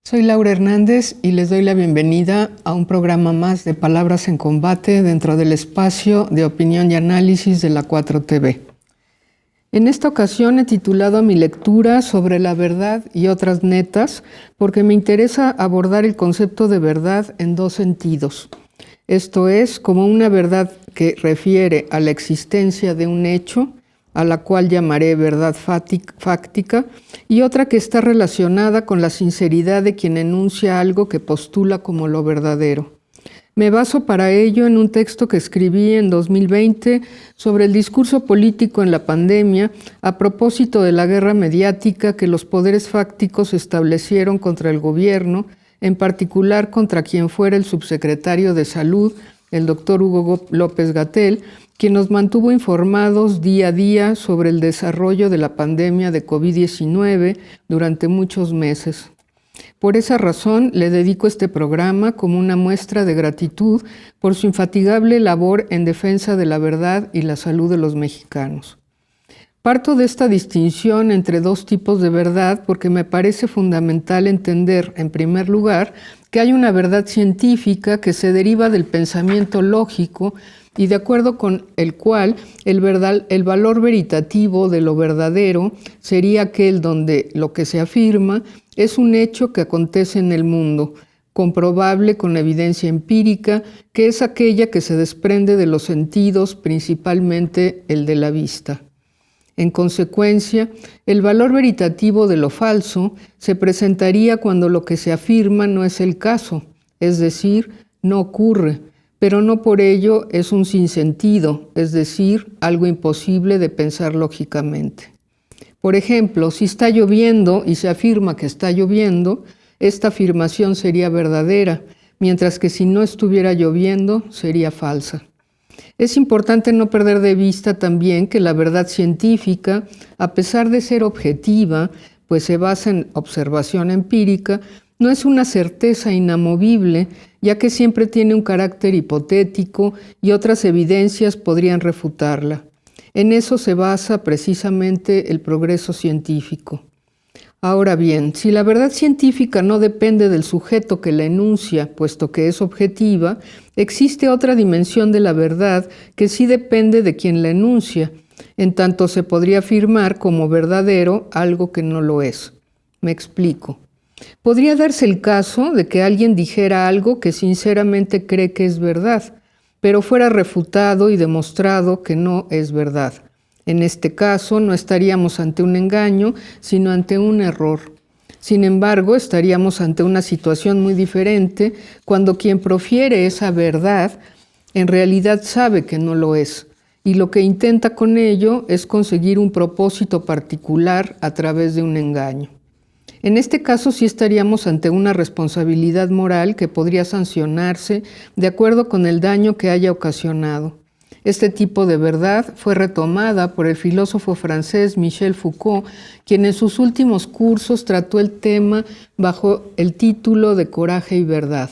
Soy Laura Hernández y les doy la bienvenida a un programa más de Palabras en Combate dentro del espacio de opinión y análisis de la 4TV. En esta ocasión he titulado mi lectura sobre la verdad y otras netas porque me interesa abordar el concepto de verdad en dos sentidos. Esto es, como una verdad que refiere a la existencia de un hecho, a la cual llamaré verdad fáctica, y otra que está relacionada con la sinceridad de quien enuncia algo que postula como lo verdadero. Me baso para ello en un texto que escribí en 2020 sobre el discurso político en la pandemia a propósito de la guerra mediática que los poderes fácticos establecieron contra el gobierno, en particular contra quien fuera el subsecretario de Salud, el doctor Hugo López-Gatell, quien nos mantuvo informados día a día sobre el desarrollo de la pandemia de COVID-19 durante muchos meses. Por esa razón, le dedico este programa como una muestra de gratitud por su infatigable labor en defensa de la verdad y la salud de los mexicanos. Parto de esta distinción entre dos tipos de verdad porque me parece fundamental entender, en primer lugar, que hay una verdad científica que se deriva del pensamiento lógico y de acuerdo con el cual el valor veritativo de lo verdadero sería aquel donde lo que se afirma es un hecho que acontece en el mundo, comprobable con evidencia empírica, que es aquella que se desprende de los sentidos, principalmente el de la vista. En consecuencia, el valor veritativo de lo falso se presentaría cuando lo que se afirma no es el caso, es decir, no ocurre, pero no por ello es un sinsentido, es decir, algo imposible de pensar lógicamente. Por ejemplo, si está lloviendo y se afirma que está lloviendo, esta afirmación sería verdadera, mientras que si no estuviera lloviendo, sería falsa. Es importante no perder de vista también que la verdad científica, a pesar de ser objetiva, pues se basa en observación empírica, no es una certeza inamovible, ya que siempre tiene un carácter hipotético y otras evidencias podrían refutarla. En eso se basa precisamente el progreso científico. Ahora bien, si la verdad científica no depende del sujeto que la enuncia, puesto que es objetiva, existe otra dimensión de la verdad que sí depende de quien la enuncia, en tanto se podría afirmar como verdadero algo que no lo es. Me explico. Podría darse el caso de que alguien dijera algo que sinceramente cree que es verdad, pero fuera refutado y demostrado que no es verdad. En este caso, no estaríamos ante un engaño, sino ante un error. Sin embargo, estaríamos ante una situación muy diferente cuando quien profiere esa verdad en realidad sabe que no lo es, y lo que intenta con ello es conseguir un propósito particular a través de un engaño. En este caso sí estaríamos ante una responsabilidad moral que podría sancionarse de acuerdo con el daño que haya ocasionado. Este tipo de verdad fue retomada por el filósofo francés Michel Foucault, quien en sus últimos cursos trató el tema bajo el título de Coraje y Verdad.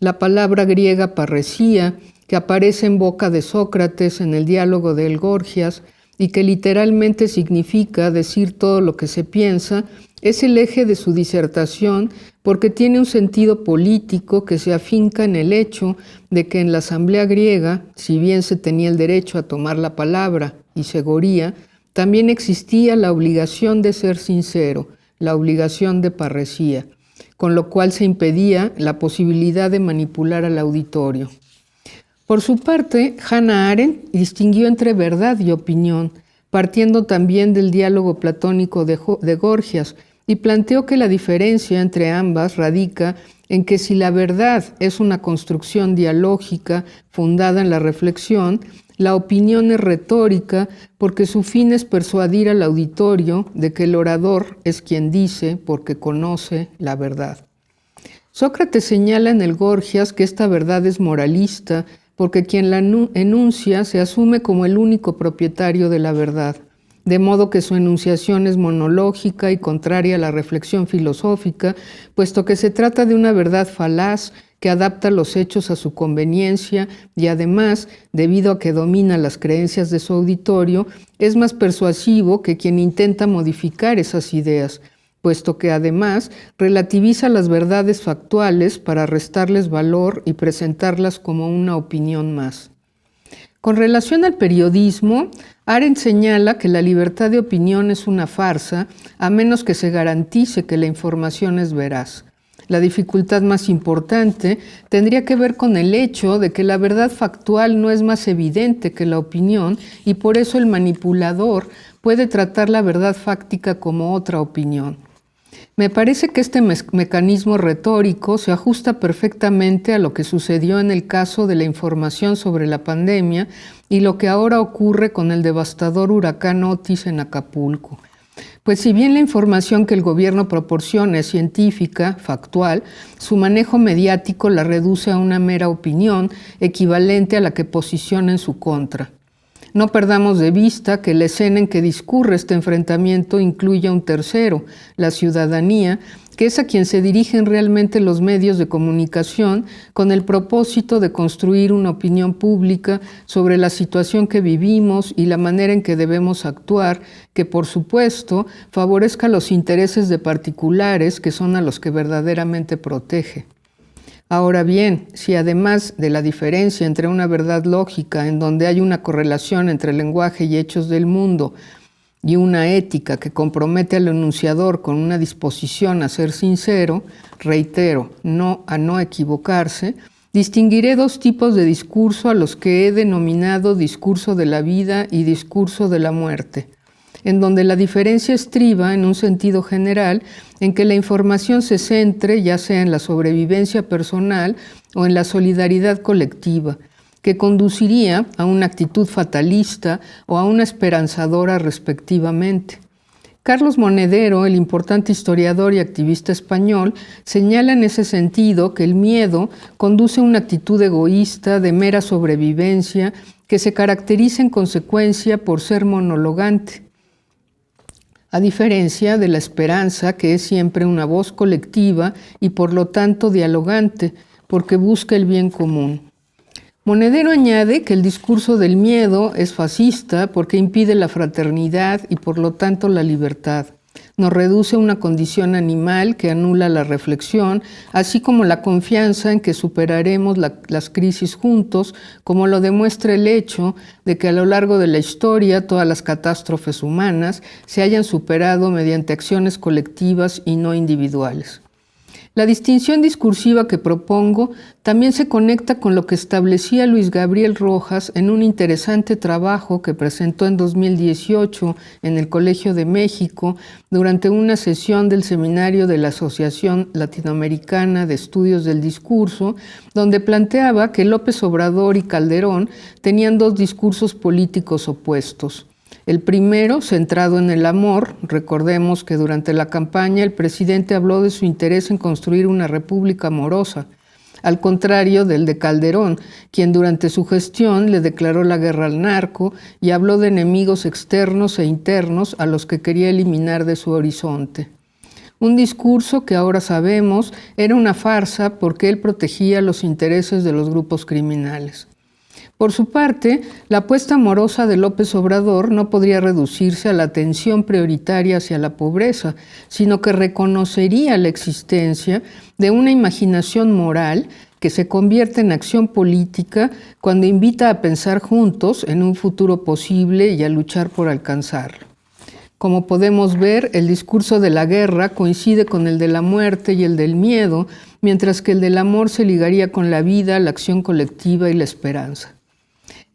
La palabra griega parresía, que aparece en boca de Sócrates en el diálogo de El Gorgias y que literalmente significa decir todo lo que se piensa, es el eje de su disertación porque tiene un sentido político que se afinca en el hecho de que en la asamblea griega, si bien se tenía el derecho a tomar la palabra y segoría, también existía la obligación de ser sincero, la obligación de parresía, con lo cual se impedía la posibilidad de manipular al auditorio. Por su parte, Hannah Arendt distinguió entre verdad y opinión, partiendo también del diálogo platónico de Gorgias, y planteó que la diferencia entre ambas radica en que si la verdad es una construcción dialógica fundada en la reflexión, la opinión es retórica porque su fin es persuadir al auditorio de que el orador es quien dice porque conoce la verdad. Sócrates señala en el Gorgias que esta verdad es moralista porque quien la enuncia se asume como el único propietario de la verdad, de modo que su enunciación es monológica y contraria a la reflexión filosófica, puesto que se trata de una verdad falaz que adapta los hechos a su conveniencia y además, debido a que domina las creencias de su auditorio, es más persuasivo que quien intenta modificar esas ideas, puesto que además relativiza las verdades factuales para restarles valor y presentarlas como una opinión más. Con relación al periodismo, Arendt señala que la libertad de opinión es una farsa, a menos que se garantice que la información es veraz. La dificultad más importante tendría que ver con el hecho de que la verdad factual no es más evidente que la opinión y por eso el manipulador puede tratar la verdad fáctica como otra opinión. Me parece que este mecanismo retórico se ajusta perfectamente a lo que sucedió en el caso de la información sobre la pandemia y lo que ahora ocurre con el devastador huracán Otis en Acapulco. Pues si bien la información que el gobierno proporciona es científica, factual, su manejo mediático la reduce a una mera opinión equivalente a la que posiciona en su contra. No perdamos de vista que la escena en que discurre este enfrentamiento incluye a un tercero, la ciudadanía, que es a quien se dirigen realmente los medios de comunicación con el propósito de construir una opinión pública sobre la situación que vivimos y la manera en que debemos actuar, que por supuesto favorezca los intereses de particulares que son a los que verdaderamente protege. Ahora bien, si además de la diferencia entre una verdad lógica en donde hay una correlación entre el lenguaje y hechos del mundo y una ética que compromete al enunciador con una disposición a ser sincero, reitero, a no equivocarse, distinguiré dos tipos de discurso a los que he denominado discurso de la vida y discurso de la muerte, en donde la diferencia estriba, en un sentido general, en que la información se centre ya sea en la sobrevivencia personal o en la solidaridad colectiva, que conduciría a una actitud fatalista o a una esperanzadora respectivamente. Carlos Monedero, el importante historiador y activista español, señala en ese sentido que el miedo conduce a una actitud egoísta de mera sobrevivencia que se caracteriza en consecuencia por ser monologante, a diferencia de la esperanza, que es siempre una voz colectiva y por lo tanto dialogante, porque busca el bien común. Monedero añade que el discurso del miedo es fascista porque impide la fraternidad y por lo tanto la libertad. Nos reduce a una condición animal que anula la reflexión, así como la confianza en que superaremos las crisis juntos, como lo demuestra el hecho de que a lo largo de la historia todas las catástrofes humanas se hayan superado mediante acciones colectivas y no individuales. La distinción discursiva que propongo también se conecta con lo que establecía Luis Gabriel Rojas en un interesante trabajo que presentó en 2018 en el Colegio de México durante una sesión del seminario de la Asociación Latinoamericana de Estudios del Discurso, donde planteaba que López Obrador y Calderón tenían dos discursos políticos opuestos. El primero, centrado en el amor. Recordemos que durante la campaña el presidente habló de su interés en construir una república amorosa, al contrario del de Calderón, quien durante su gestión le declaró la guerra al narco y habló de enemigos externos e internos a los que quería eliminar de su horizonte. Un discurso que ahora sabemos era una farsa porque él protegía los intereses de los grupos criminales. Por su parte, la apuesta amorosa de López Obrador no podría reducirse a la atención prioritaria hacia la pobreza, sino que reconocería la existencia de una imaginación moral que se convierte en acción política cuando invita a pensar juntos en un futuro posible y a luchar por alcanzarlo. Como podemos ver, el discurso de la guerra coincide con el de la muerte y el del miedo, mientras que el del amor se ligaría con la vida, la acción colectiva y la esperanza.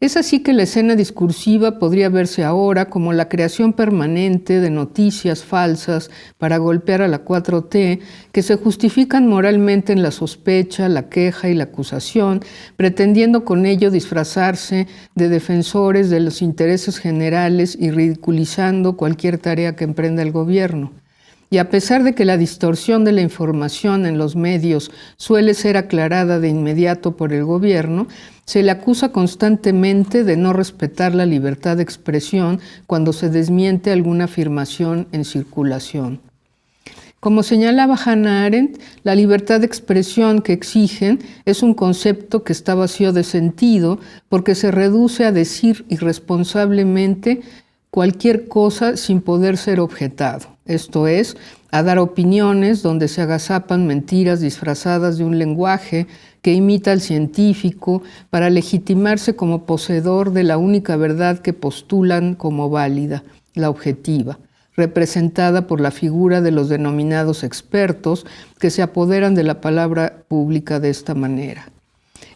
Es así que la escena discursiva podría verse ahora como la creación permanente de noticias falsas para golpear a la 4T que se justifican moralmente en la sospecha, la queja y la acusación, pretendiendo con ello disfrazarse de defensores de los intereses generales y ridiculizando cualquier tarea que emprenda el gobierno. Y a pesar de que la distorsión de la información en los medios suele ser aclarada de inmediato por el gobierno, se le acusa constantemente de no respetar la libertad de expresión cuando se desmiente alguna afirmación en circulación. Como señalaba Hannah Arendt, la libertad de expresión que exigen es un concepto que está vacío de sentido porque se reduce a decir irresponsablemente cualquier cosa sin poder ser objetado, esto es, a dar opiniones donde se agazapan mentiras disfrazadas de un lenguaje que imita al científico para legitimarse como poseedor de la única verdad que postulan como válida, la objetiva, representada por la figura de los denominados expertos que se apoderan de la palabra pública de esta manera.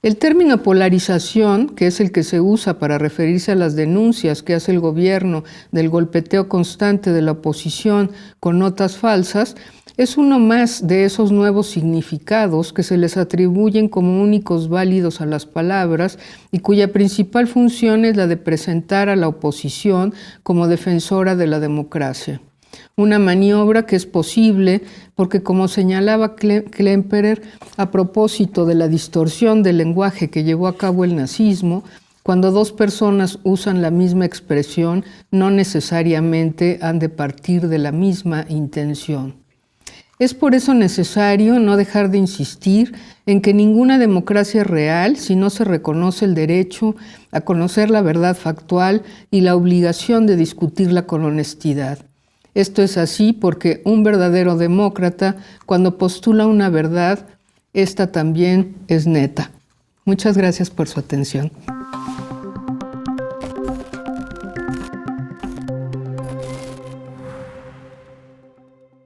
El término polarización, que es el que se usa para referirse a las denuncias que hace el gobierno del golpeteo constante de la oposición con notas falsas, es uno más de esos nuevos significados que se les atribuyen como únicos válidos a las palabras y cuya principal función es la de presentar a la oposición como defensora de la democracia. Una maniobra que es posible porque, como señalaba Klemperer a propósito de la distorsión del lenguaje que llevó a cabo el nazismo, cuando dos personas usan la misma expresión, no necesariamente han de partir de la misma intención. Es por eso necesario no dejar de insistir en que ninguna democracia es real si no se reconoce el derecho a conocer la verdad factual y la obligación de discutirla con honestidad. Esto es así porque un verdadero demócrata, cuando postula una verdad, esta también es neta. Muchas gracias por su atención.